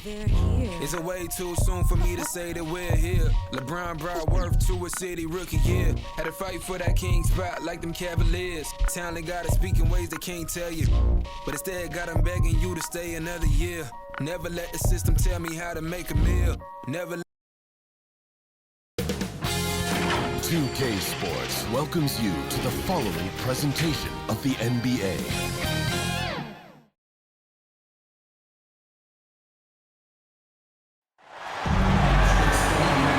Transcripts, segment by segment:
It's a way too soon for me to say that we're here. LeBron brought worth to a city rookie year. Had to fight for that king spot like them Cavaliers. Talent gotta speak in ways they can't tell you, but instead got them begging you to stay another year. Never let the system tell me how to make a meal. Never let 2K Sports welcomes you to the following presentation of the NBA.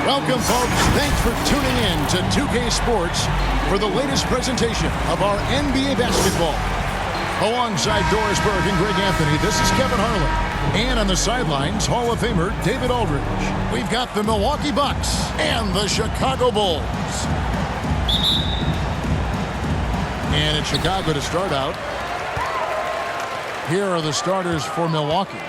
Welcome, folks. Thanks for tuning in to 2K Sports for the latest presentation of our NBA basketball. Alongside Doris Burke and Greg Anthony, this is Kevin Harlan. And on the sidelines, Hall of Famer David Aldridge. We've got the Milwaukee Bucks and the Chicago Bulls. And it's Chicago to start out. Here are the starters for Milwaukee.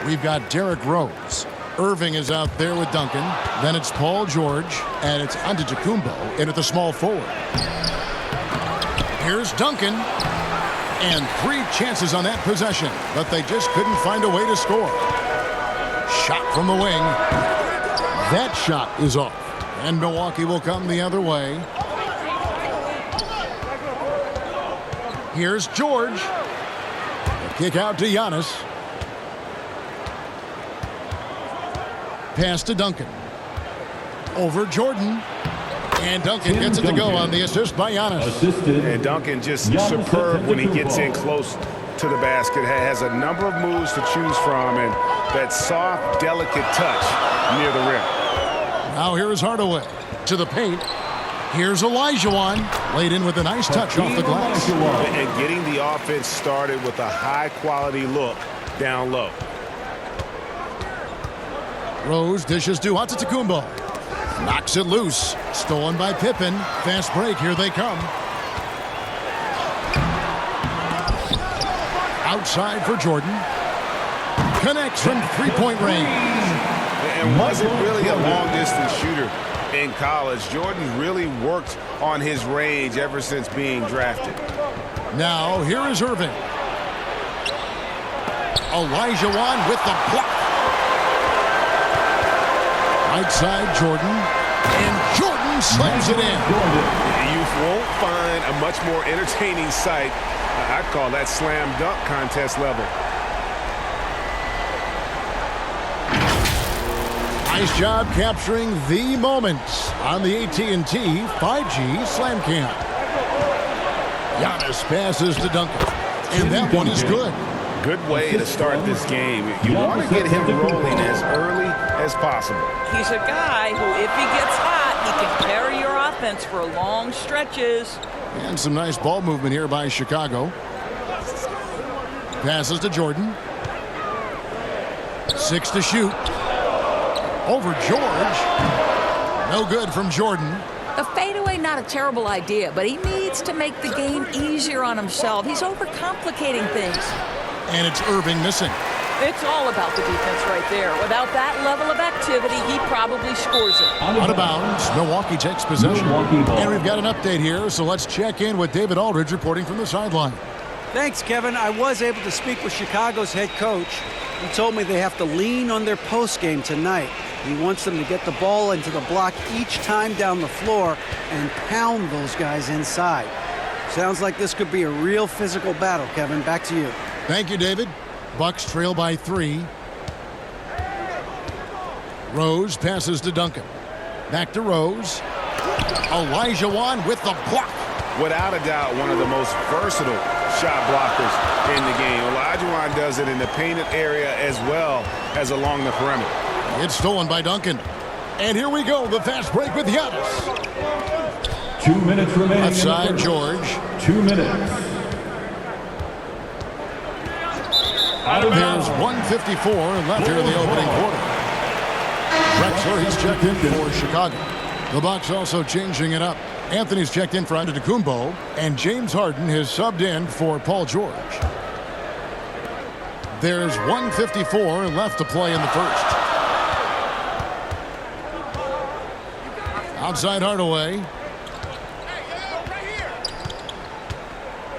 We've got Derrick Rose. Irving is out there with Duncan. Then it's Paul George. And it's Antetokounmpo in at the small forward. Here's Duncan. And 3 chances on that possession, but they just couldn't find a way to score. Shot from the wing. That shot is off. And Milwaukee will come the other way. Here's George. The kick out to Giannis. Pass to Duncan. Over Jordan. And Duncan gets it to go on the assist by Giannis. And Duncan just superb when he gets in close to the basket. Has a number of moves to choose from, and that soft, delicate touch near the rim. Now here is Hardaway to the paint. Here's Olajuwon, laid in with a nice touch off the glass. And getting the offense started with a high-quality look down low. Rose dishes to Antetokounmpo. Knocks it loose. Stolen by Pippen. Fast break. Here they come. Outside for Jordan. Connects from three-point range. And wasn't really a long-distance shooter in college. Jordan really worked on his range ever since being drafted. Now, here is Irving. Olajuwon with the block. Right side, Jordan. And Jordan slams it in. You won't find a much more entertaining sight. I'd call that slam dunk contest level. Nice job capturing the moments on the AT&T 5G Slam Cam. Giannis passes to Duncan. And that one is good. Good way to start this game. You want to get him rolling as early as possible. He's a guy who, if he gets hot, he can carry your offense for long stretches. And some nice ball movement here by Chicago. Passes to Jordan. 6 to shoot. Over George. No good from Jordan. A fadeaway, not a terrible idea, but he needs to make the game easier on himself. He's overcomplicating things. And it's Irving missing. It's all about the defense right there. Without that level of activity, he probably scores it. Out of bounds. Milwaukee takes possession. And we've got an update here, so let's check in with David Aldridge reporting from the sideline. Thanks, Kevin. I was able to speak with Chicago's head coach. He told me they have to lean on their post game tonight. He wants them to get the ball into the block each time down the floor and pound those guys inside. Sounds like this could be a real physical battle, Kevin. Back to you. Thank you, David. Bucks trail by 3. Rose passes to Duncan. Back to Rose. Olajuwon with the block. Without a doubt, one of the most versatile shot blockers in the game. Olajuwon does it in the painted area as well as along the perimeter. It's stolen by Duncan. And here we go, the fast break with Giannis. 2 minutes remaining. Left side, George. 2 minutes. There's 1:54 left here in the opening quarter. Drexler, he's checked in for Chicago. The Bucks also changing it up. Anthony's checked in for Antetokounmpo, and James Harden has subbed in for Paul George. There's 1:54 left to play in the first. Outside Hardaway.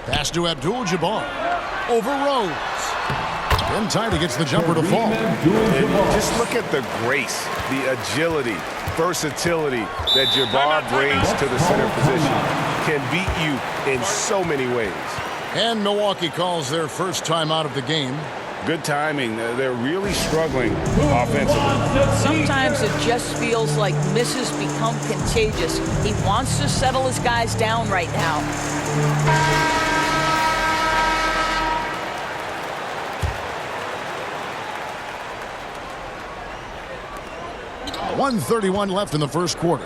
Pass to Abdul-Jabbar. Over Rose. In time, he gets the jumper to fall. And just look at the grace, the agility, versatility that Jabbar brings to the center position. Can beat you in so many ways. And Milwaukee calls their first time out of the game. Good timing. They're really struggling offensively. Sometimes it just feels like misses become contagious. He wants to settle his guys down right now. 1:31 left in the first quarter.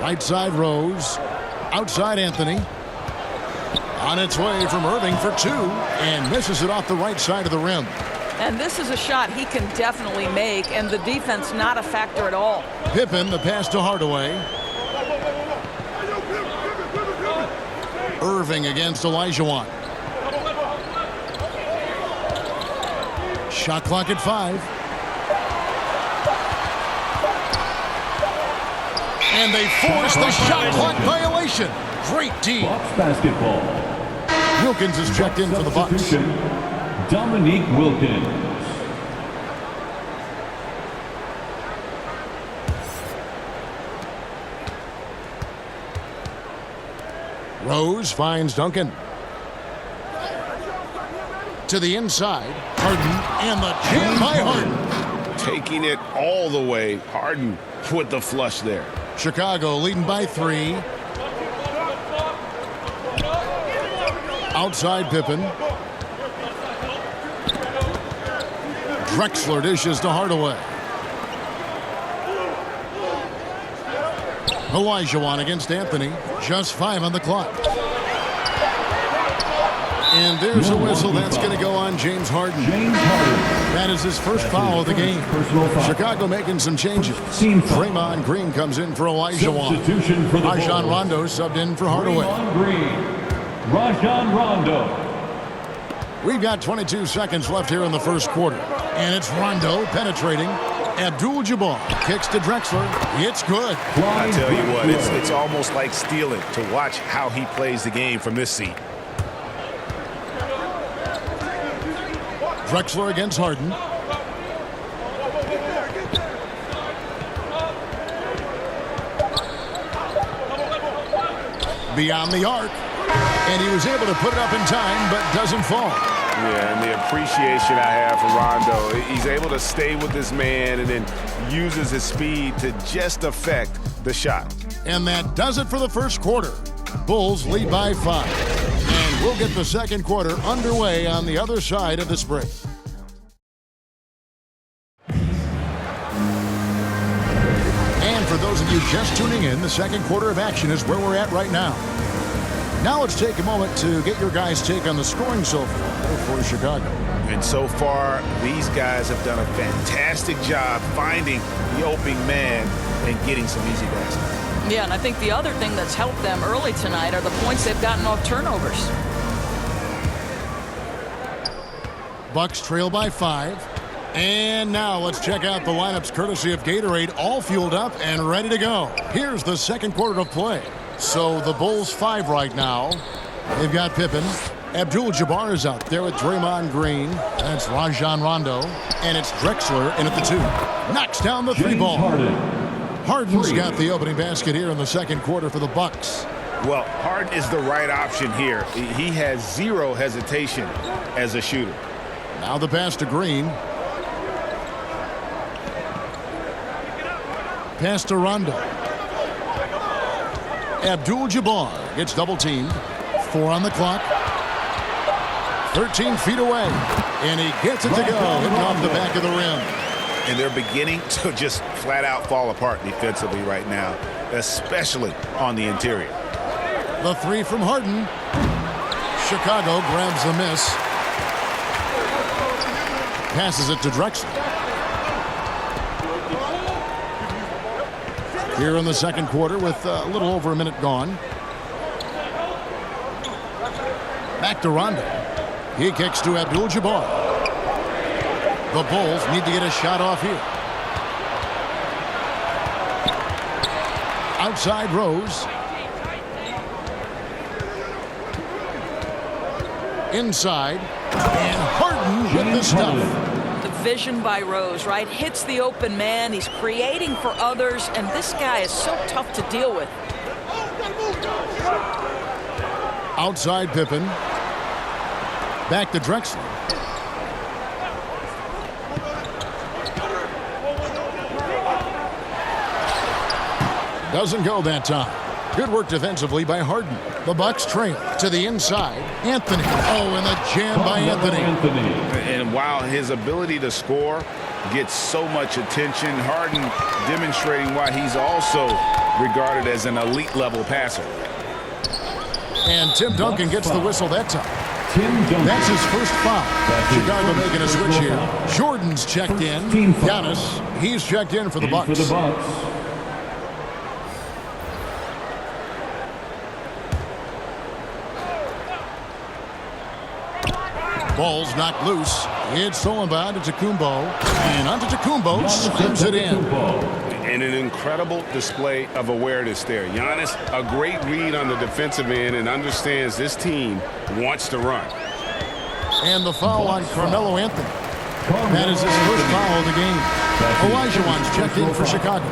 Right side Rose. Outside Anthony. On its way from Irving for two. And misses it off the right side of the rim. And this is a shot he can definitely make, and the defense not a factor at all. Pippen, the pass to Hardaway. Irving against Olajuwon. Shot clock at 5. And they force the shot clock violation. Great D. Bucks basketball. Wilkins is checked in for the Bucks. Substitution, Dominique Wilkins. Rose finds Duncan. To the inside. Harden and the jam by Harden. Taking it all the way. Harden with the flush there. Chicago leading by 3. Outside Pippen. Drexler dishes to Hardaway. Olajuwon against Anthony. Just 5 on the clock. And there's a whistle. That's going to go on James Harden. That is his first foul of the game. Chicago making some changes. Draymond Green comes in for Olajuwon. Rajon Rondo subbed in for Hardaway. Rajon Rondo. We've got 22 seconds left here in the first quarter. And it's Rondo penetrating. Abdul-Jabbar kicks to Drexler. It's good. I tell you what, it's almost like stealing to watch how he plays the game from this seat. Drexler against Harden. Beyond the arc. And he was able to put it up in time, but doesn't fall. Yeah, and the appreciation I have for Rondo. He's able to stay with this man and then uses his speed to just affect the shot. And that does it for the first quarter. Bulls lead by 5. And we'll get the second quarter underway on the other side of this break. And for those of you just tuning in, the second quarter of action is where we're at right now. Now let's take a moment to get your guys' take on the scoring so far for Chicago. And so far, these guys have done a fantastic job finding the opening man and getting some easy baskets. Yeah, and I think the other thing that's helped them early tonight are the points they've gotten off turnovers. Bucks trail by 5. And now let's check out the lineups courtesy of Gatorade, all fueled up and ready to go. Here's the second quarter of play. So the Bulls 5 right now. They've got Pippen. Abdul-Jabbar is out there with Draymond Green. That's Rajon Rondo. And it's Drexler in at the 2. Knocks down the 3 ball. Harden's got the opening basket here in the second quarter for the Bucks. Well, Harden is the right option here. He has zero hesitation as a shooter. Now the pass to Green. Pass to Rondo. Abdul-Jabbar gets double-teamed. 4 on the clock. 13 feet away. And he gets it to go, hitting off the back of the rim. And they're beginning to just flat-out fall apart defensively right now, especially on the interior. The 3 from Harden. Chicago grabs the miss. Passes it to Drexler. Here in the second quarter with a little over a minute gone. Back to Rondo. He kicks to Abdul-Jabbar. The Bulls need to get a shot off here. Outside Rose. inside, and Harden with the stuff. The vision by Rose, right? Hits the open man. He's creating for others, and this guy is so tough to deal with. Outside Pippen. Back to Drexler. Doesn't go that time. Good work defensively by Harden. The Bucks trail to the inside. Anthony. Oh, and the jam by Anthony. And while his ability to score gets so much attention, Harden demonstrating why he's also regarded as an elite level passer. And Tim Duncan gets the whistle that time. That's his first foul. Chicago making a switch here. Jordan's checked in. Giannis, he's checked in for the Bucks. Ball's knocked loose. It's stolen by Antetokounmpo. And Antetokounmpo slams it in. And an incredible display of awareness there. Giannis, a great read on the defensive end and understands this team wants to run. And the foul on Carmelo Anthony. That is his first foul of the game. Olajuwon's checked in for Chicago.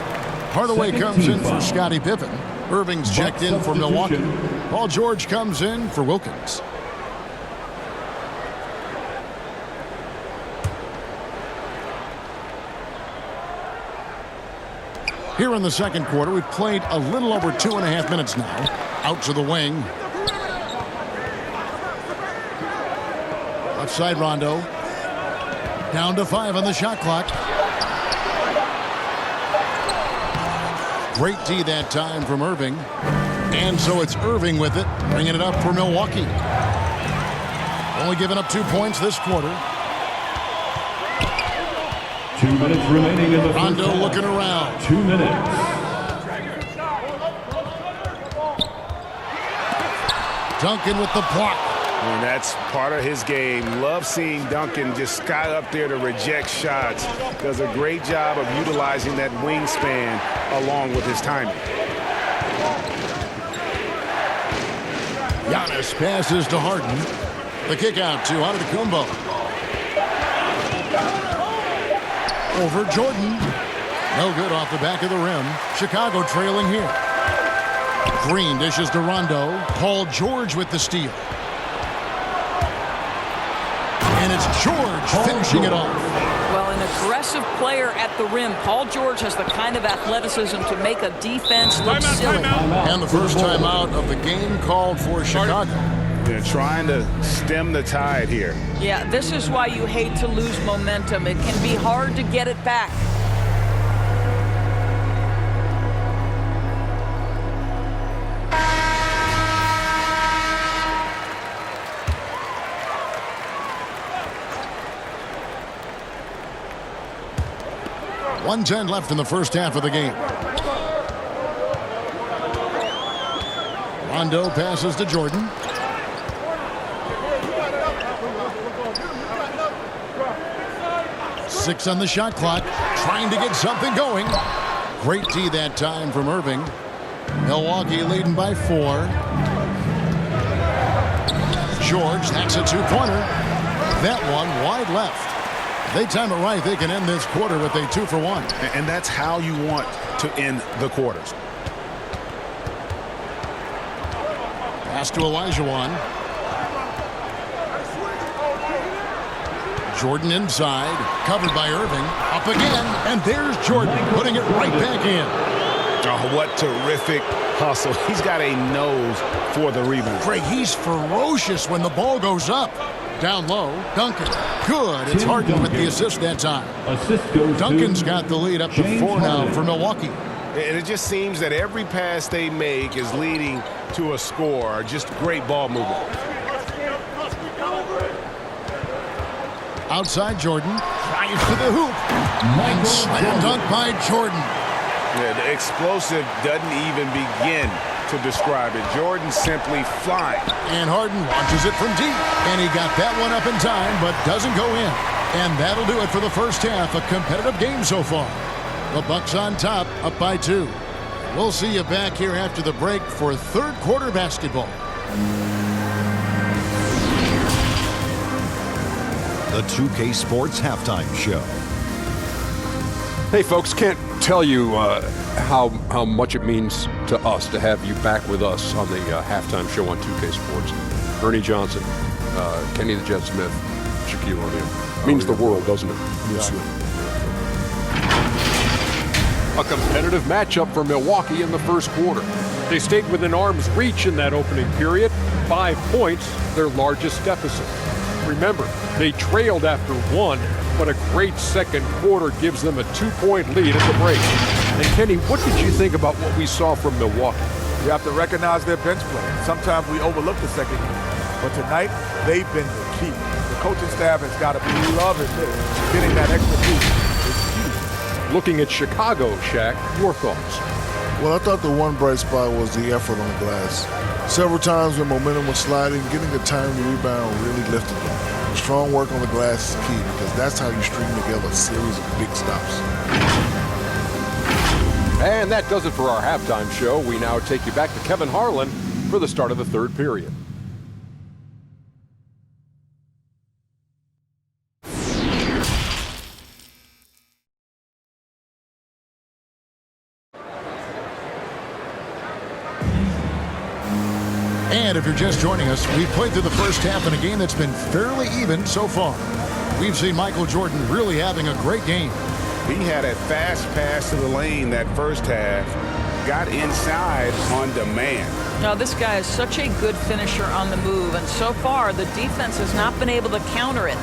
Hardaway comes in for Scottie Pippen. Irving's checked in for Milwaukee. Paul George comes in for Wilkins. Here in the second quarter, we've played a little over 2.5 minutes now. Out to the wing. Left side Rondo. Down to 5 on the shot clock. Great D that time from Irving. And so it's Irving with it, bringing it up for Milwaukee. Only giving up 2 points this quarter. 2 minutes remaining in the first Rondo half. looking around. 2 minutes. Duncan with the block. And that's part of his game. Love seeing Duncan just sky up there to reject shots. Does a great job of utilizing that wingspan along with his timing. Giannis passes to Harden. The kick out to Antetokounmpo. Over Jordan. No good off the back of the rim. Chicago trailing here. Green dishes to Rondo. Paul George with the steal. And it's George finishing it off. Well, an aggressive player at the rim. Paul George has the kind of athleticism to make a defense look silly. And the first timeout of the game called for Chicago. They're trying to stem the tide here. Yeah, this is why you hate to lose momentum. It can be hard to get it back. .110 left in the first half of the game. Rondo passes to Jordan. Six on the shot clock, trying to get something going. Great D that time from Irving. Milwaukee leading by 4. George, that's a two-pointer. That one wide left. They time it right, they can end this quarter with a 2 for 1. And that's how you want to end the quarters. Pass to Olajuwon. Jordan inside, covered by Irving. Up again, and there's Jordan, putting it right back in. Oh, what terrific hustle. He's got a nose for the rebound. Greg, he's ferocious when the ball goes up. Down low, Duncan. Good. It's Harden with the assist that time. Assist goes Duncan's to got the lead up to James 4 now Harden. for Milwaukee. And it just seems that every pass they make is leading to a score. Just great ball movement. Outside Jordan, drives to the hoop. And slam dunk by Jordan. Yeah, the explosive doesn't even begin to describe it. Jordan simply flying. And Harden launches it from deep. And he got that one up in time, but doesn't go in. And that'll do it for the first half. A competitive game so far. The Bucks on top, up by 2. We'll see you back here after the break for third quarter basketball. the 2K Sports Halftime Show. Hey, folks, can't tell you how much it means to us to have you back with us on the halftime show on 2K Sports. Ernie Johnson, Kenny the Jet Smith, Shaquille O'Neal. Means the world, doesn't it? Yes, sir. A competitive matchup for Milwaukee in the first quarter. They stayed within arm's reach in that opening period. 5 points, their largest deficit. Remember, they trailed after 1, but a great second quarter gives them a 2-point lead at the break. And Kenny, what did you think about what we saw from Milwaukee? You have to recognize their bench play. Sometimes we overlook the second unit, but tonight they've been the key. The coaching staff has got to be loving this. Getting that extra piece is huge. Looking at Chicago, Shaq, your thoughts? Well, I thought the one bright spot was the effort on the glass. Several times when momentum was sliding, getting a timely rebound really lifted them. Strong work on the glass is key because that's how you string together a series of big stops. And that does it for our halftime show. We now take you back to Kevin Harlan for the start of the third period. And if you're just joining us, we've played through the first half in a game that's been fairly even so far. We've seen Michael Jordan really having a great game. He had a fast pass to the lane that first half, got inside on demand. Now, this guy is such a good finisher on the move, and so far the defense has not been able to counter it.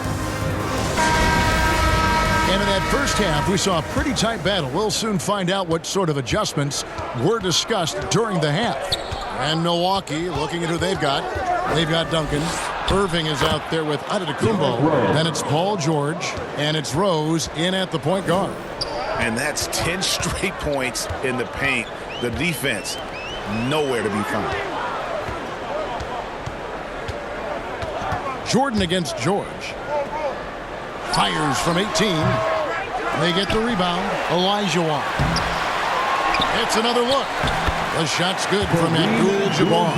And in that first half, we saw a pretty tight battle. We'll soon find out what sort of adjustments were discussed during the half. And Milwaukee, looking at who they've got. They've got Duncan. Irving is out there with Antetokounmpo. Then it's Paul George, and it's Rose in at the point guard. And that's 10 straight points in the paint. The defense, nowhere to be found. Jordan against George. Fires from 18. They get the rebound. Olajuwon. It's another look. The shot's good from Abdul-Jabbar.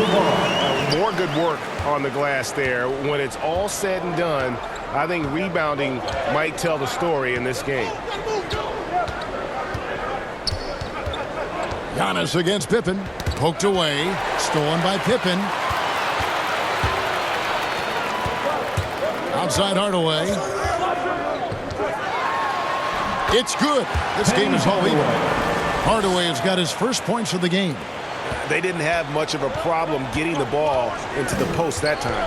More good work on the glass there. When it's all said and done, I think rebounding might tell the story in this game. Giannis against Pippen. Poked away. Stolen by Pippen. Outside Hardaway. It's good. This game is all even. Hardaway has got his first points of the game. They didn't have much of a problem getting the ball into the post that time.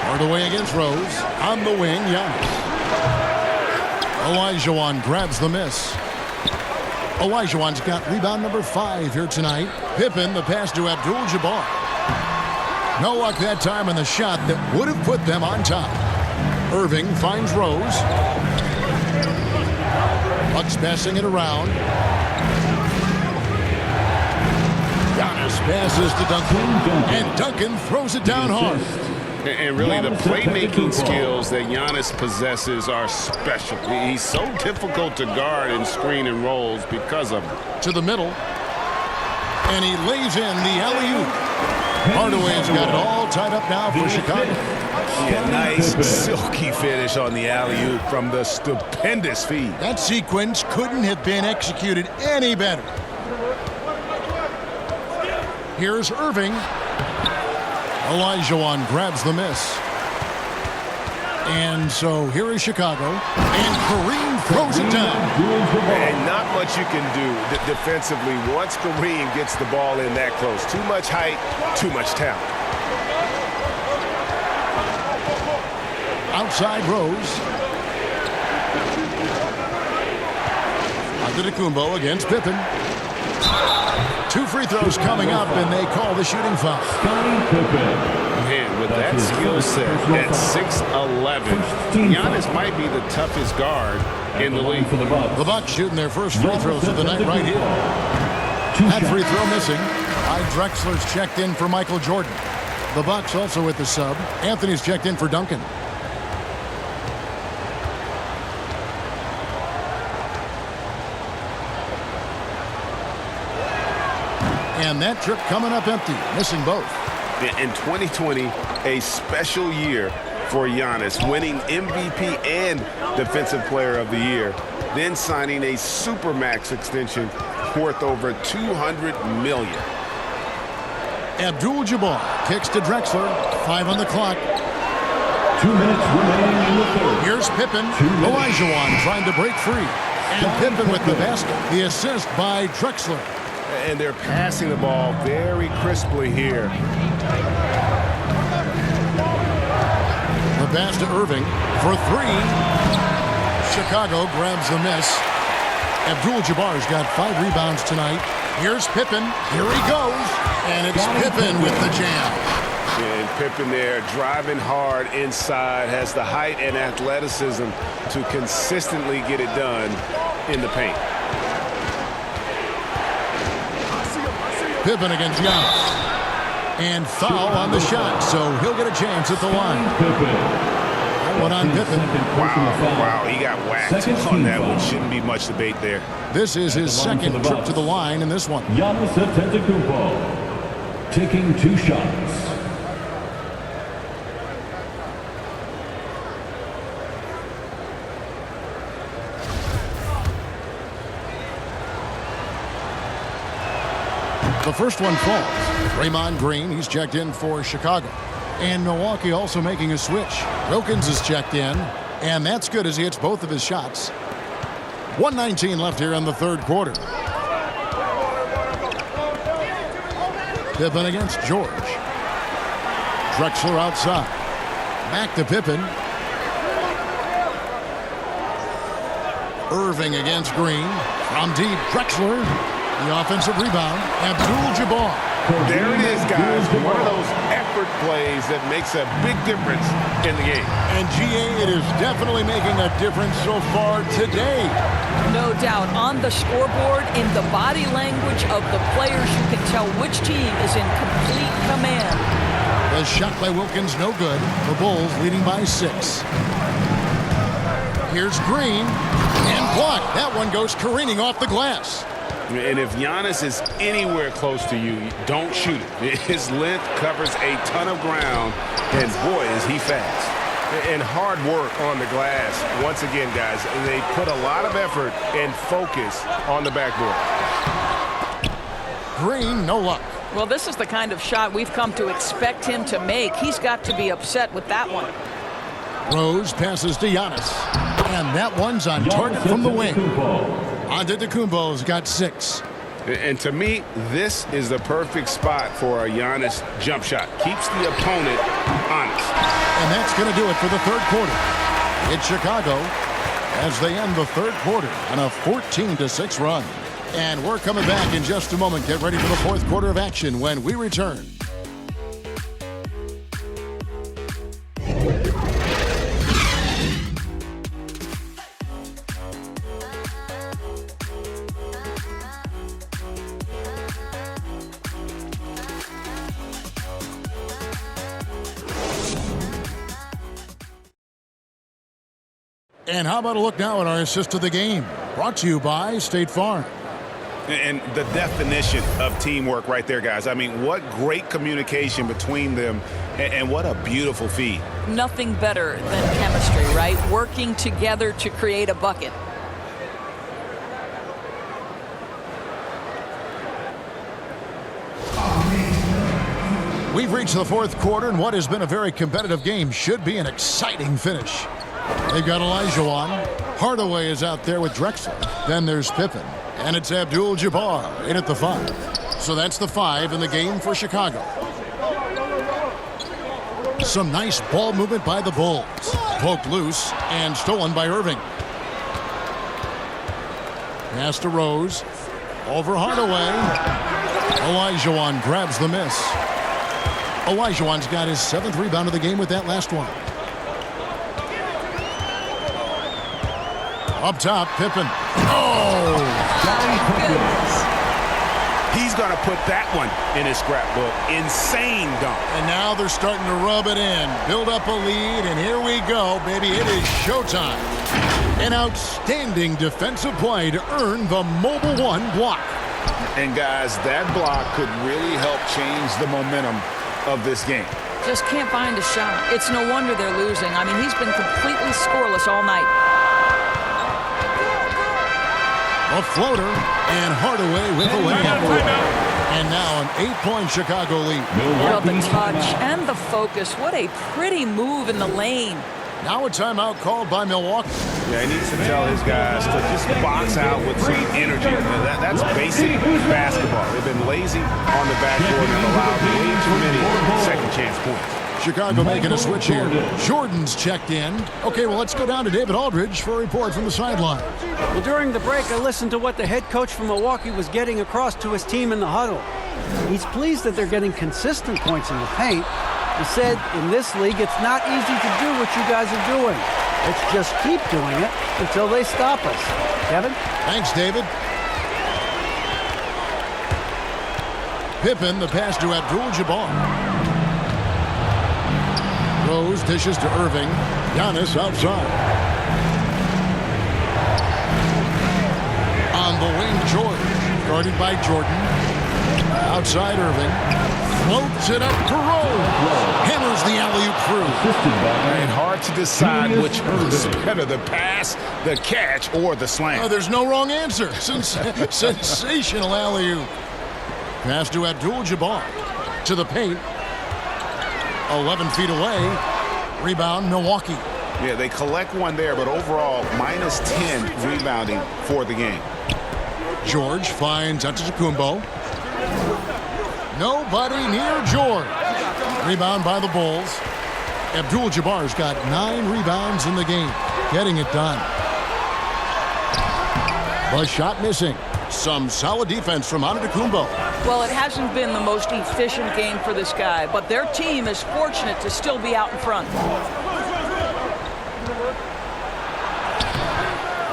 Hardaway against Rose. On the wing, Giannis. Olajuwon grabs the miss. Olajuwon's got rebound number 5 here tonight. Pippen, the pass to Abdul-Jabbar. No luck that time on the shot that would have put them on top. Irving finds Rose. Bucks passing it around. Giannis passes to Duncan. And Duncan throws it down hard. And really, the playmaking skills that Giannis possesses are special. He's so difficult to guard in screen and rolls because of it. To the middle. And he lays in the alley-oop. Hardaway's got it all tied up now for Chicago. Yeah, nice silky finish on the alley-oop from the stupendous feed. That sequence couldn't have been executed any better. Here's Irving. Olajuwon grabs the miss. And so here is Chicago. And Kareem throws it down. And not much you can do defensively once Kareem gets the ball in that close. Too much height, too much talent. Outside Rose. Antetokounmpo against Pippen. 2 free throws coming up, and they call the shooting foul. Man, with that skill set at 6'11", Giannis might be the toughest guard in the league. The Bucks shooting their first free throws of the night right here. That free throw missing. Drexler's checked in for Michael Jordan. The Bucks also with the sub. Anthony's checked in for Duncan. And that trip coming up empty, missing both. In 2020, a special year for Giannis, winning MVP and Defensive Player of the Year, then signing a Supermax extension worth over $200 million. Abdul-Jabbar kicks to Drexler. 5 on the clock. 2 minutes remaining in the third. Here's Pippen. Olajuwon trying to break free. And Pippen with the basket. The assist by Drexler. And they're passing the ball very crisply here. The pass to Irving for 3. Chicago grabs the miss. Abdul-Jabbar's got 5 rebounds tonight. Here's Pippen. Here he goes. And it's Pippen with the jam. And Pippen there driving hard inside, has the height and athleticism to consistently get it done in the paint. Pippen against Giannis. And foul on the shot, so he'll get a chance at the line. One on Pippen. Wow, he got whacked on that one. Shouldn't be much debate there. This is his second trip to the line in this one. Giannis Antetokounmpo taking 2 shots. The first one falls. Draymond Green, he's checked in for Chicago. And Milwaukee also making a switch. Wilkins is checked in, and that's good as he hits both of his shots. 1:19 left here in the third quarter. Pippen against George. Drexler outside. Back to Pippen. Irving against Green. From deep, Drexler. The offensive rebound. Abdul-Jabbar. There it is, guys. One of those effort plays that makes a big difference in the game. And GA, it is definitely making a difference so far today. No doubt. On the scoreboard, in the body language of the players, you can tell which team is in complete command. The shot by Wilkins, no good. The Bulls leading by 6. Here's Green. And blocked. That one goes careening off the glass. And if Giannis is anywhere close to you, don't shoot it. His length covers a ton of ground, and boy, is he fast. And hard work on the glass. Once again, guys, they put a lot of effort and focus on the backboard. Green, no luck. Well, this is the kind of shot we've come to expect him to make. He's got to be upset with that one. Rose passes to Giannis. And that one's on target from the wing. Antetokounmpo's got 6. And to me, this is the perfect spot for a Giannis jump shot. Keeps the opponent honest. And that's going to do it for the third quarter. It's Chicago as they end the third quarter on a 14-6 run. And we're coming back in just a moment. Get ready for the fourth quarter of action when we return. And how about a look now at our assist of the game? Brought to you by State Farm. And the definition of teamwork right there, guys. I mean, what great communication between them, and what a beautiful feed. Nothing better than chemistry, right? Working together to create a bucket. We've reached the fourth quarter, and what has been a very competitive game should be an exciting finish. They've got Olajuwon. Hardaway is out there with Drexler. Then there's Pippen. And it's Abdul-Jabbar in at the 5. So that's the 5 in the game for Chicago. Some nice ball movement by the Bulls. Poked loose and stolen by Irving. Pass to Rose. Over Hardaway. Olajuwon grabs the miss. Olajuwon's got his 7th rebound of the game with that last one. Up top, Pippen. Oh! He's going to put that one in his scrapbook. Insane dunk. And now they're starting to rub it in. Build up a lead, and here we go, baby. It is showtime. An outstanding defensive play to earn the Mobile One block. And, guys, that block could really help change the momentum of this game. Just can't find a shot. It's no wonder they're losing. I mean, he's been completely scoreless all night. A floater, and Hardaway with a layup. And now an 8-point Chicago lead. Well, the touch and the focus. What a pretty move in the lane. Now a timeout called by Milwaukee. Yeah, he needs to tell his guys to just box out with some energy. That's basic basketball. They've been lazy on the backboard and allowed way too many second chance points. Chicago making a switch here. Jordan's checked in. Okay, well, let's go down to David Aldridge for a report from the sideline. Well, during the break, I listened to what the head coach from Milwaukee was getting across to his team in the huddle. He's pleased that they're getting consistent points in the paint. He said, in this league, it's not easy to do what you guys are doing. Let's just keep doing it until they stop us. Kevin? Thanks, David. Pippen, the pass to Abdul-Jabbar. Rose dishes to Irving. Giannis outside. On the wing, George. Guarded by Jordan. Outside Irving. Floats it up to Rose. Hammers the alley-oop through. And hard to decide which was better, the pass, the catch, or the slam. Oh, there's no wrong answer. Sensational alley-oop. Pass to Abdul-Jabbar. To the paint. 11 feet away. Rebound, Milwaukee. Yeah, they collect one there, but overall, minus 10 rebounding for the game. George finds Antetokounmpo. Nobody near George. Rebound by the Bulls. Abdul-Jabbar's got 9 rebounds in the game. Getting it done. The shot missing. Some solid defense from Antetokounmpo. Well, it hasn't been the most efficient game for this guy, but their team is fortunate to still be out in front.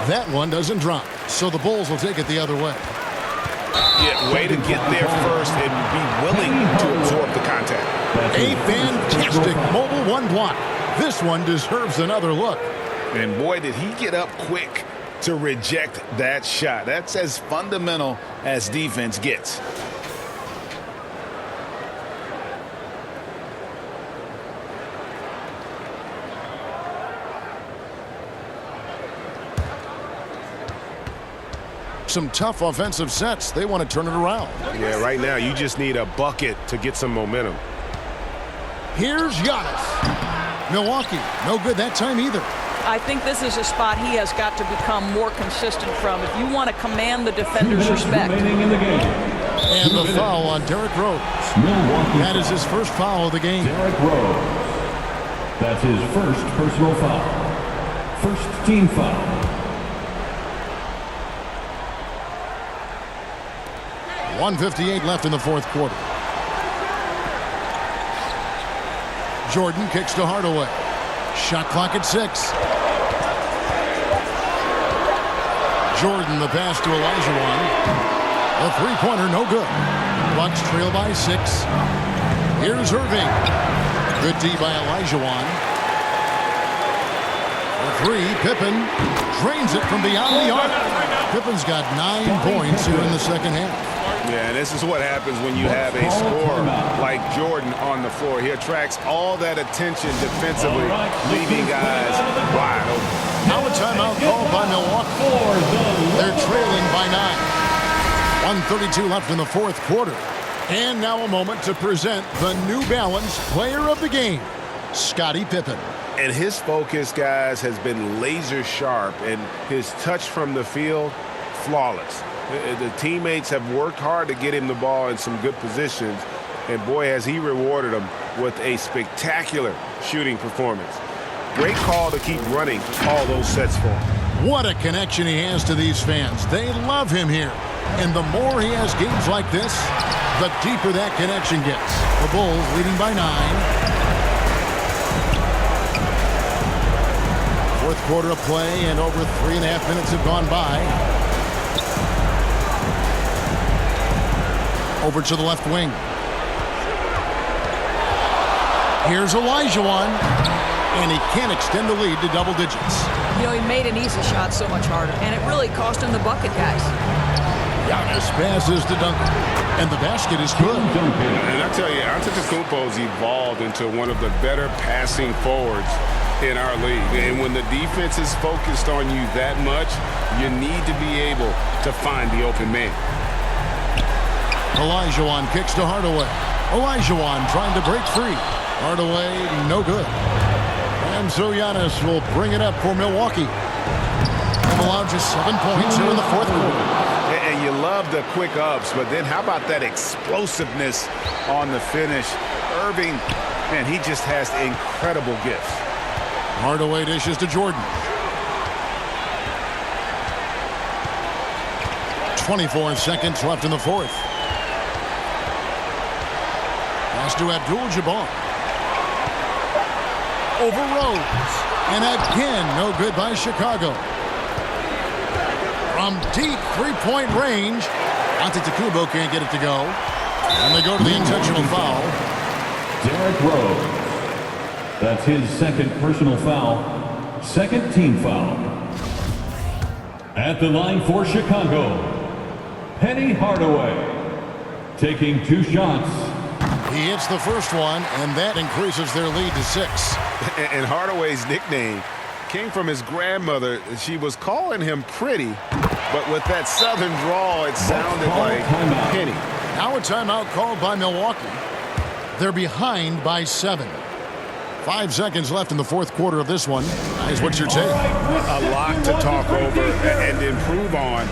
That one doesn't drop, so the Bulls will take it the other way. Yeah, way to get there first and be willing to absorb the contact. A fantastic mobile one block. This one deserves another look. And boy, did he get up quick to reject that shot. That's as fundamental as defense gets. Some tough offensive sets. They want to turn it around. Yeah, right now you just need a bucket to get some momentum. Here's Giannis. Milwaukee, no good that time either. I think this is a spot he has got to become more consistent from if you want to command the defender's respect. And the foul on Derrick Rose. That is his first foul of the game. Derrick Rose. That's his first personal foul. First team foul. .158 left in the fourth quarter. Jordan kicks to Hardaway. Shot clock at 6. Jordan, the pass to Olajuwon. A three-pointer, no good. Bucks trail by 6. Here's Irving. Good D by Olajuwon. For 3, Pippen drains it from beyond the arc. Pippen's got 9 points here in the second half. Yeah, and this is what happens when you have a scorer like Jordan on the floor. He attracts all that attention defensively, leaving guys wide open. Now a timeout called by Milwaukee. They're trailing by 9. 1:32 left in the fourth quarter. And now a moment to present the New Balance Player of the Game, Scottie Pippen. And his focus, guys, has been laser sharp, and his touch from the field, flawless. The teammates have worked hard to get him the ball in some good positions, and boy, has he rewarded them with a spectacular shooting performance. Great call to keep running all those sets for him. What a connection he has to these fans. They love him here. And the more he has games like this, the deeper that connection gets. The Bulls leading by 9. Fourth quarter of play, and over 3.5 minutes have gone by. Over to the left wing. Here's Olajuwon, and he can't extend the lead to double digits. You know, he made an easy shot so much harder, and it really cost him the bucket, guys. Giannis passes to Duncan. And the basket is good. And I tell you, Antetokounmpo's evolved into one of the better passing forwards in our league. And when the defense is focused on you that much, you need to be able to find the open man. Olajuwon kicks to Hardaway. Olajuwon trying to break free. Hardaway, no good. And so Giannis will bring it up for Milwaukee. They've allowed just 7 points here in the fourth quarter. And you love the quick ups, but then how about that explosiveness on the finish? Irving, man, he just has incredible gifts. Hardaway dishes to Jordan. 24 seconds left in the fourth. Pass to Abdul-Jabbar. Over Rose. And again, no good by Chicago. From deep three-point range, Antetokounmpo can't get it to go. And they go to the intentional foul. Derrick Rose. That's his second personal foul. Second team foul. At the line for Chicago, Penny Hardaway. Taking 2 shots. He hits the first one, and that increases their lead to 6. And Hardaway's nickname came from his grandmother. She was calling him pretty, but with that southern drawl, it sounded like Penny. Now a timeout called by Milwaukee. They're behind by 7. 5 seconds left in the fourth quarter of this one. Guys, what's your take? A lot to talk over and improve on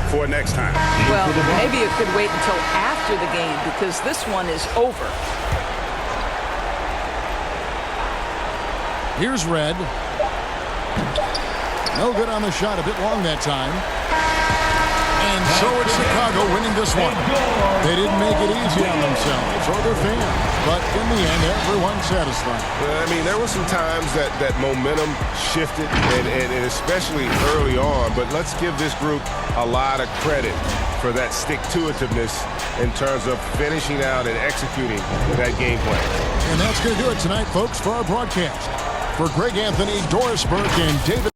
for next time. Well, maybe it could wait until after the game because this one is over. Here's Red. No good on the shot, a bit long that time. And so it's Chicago winning this one. They didn't make it easy on themselves or their fans, but in the end, everyone's satisfied. I mean, there were some times that momentum shifted, and especially early on, but let's give this group a lot of credit for that stick-to-itiveness in terms of finishing out and executing that game plan. And that's going to do it tonight, folks, for our broadcast. For Greg Anthony, Doris Burke, and David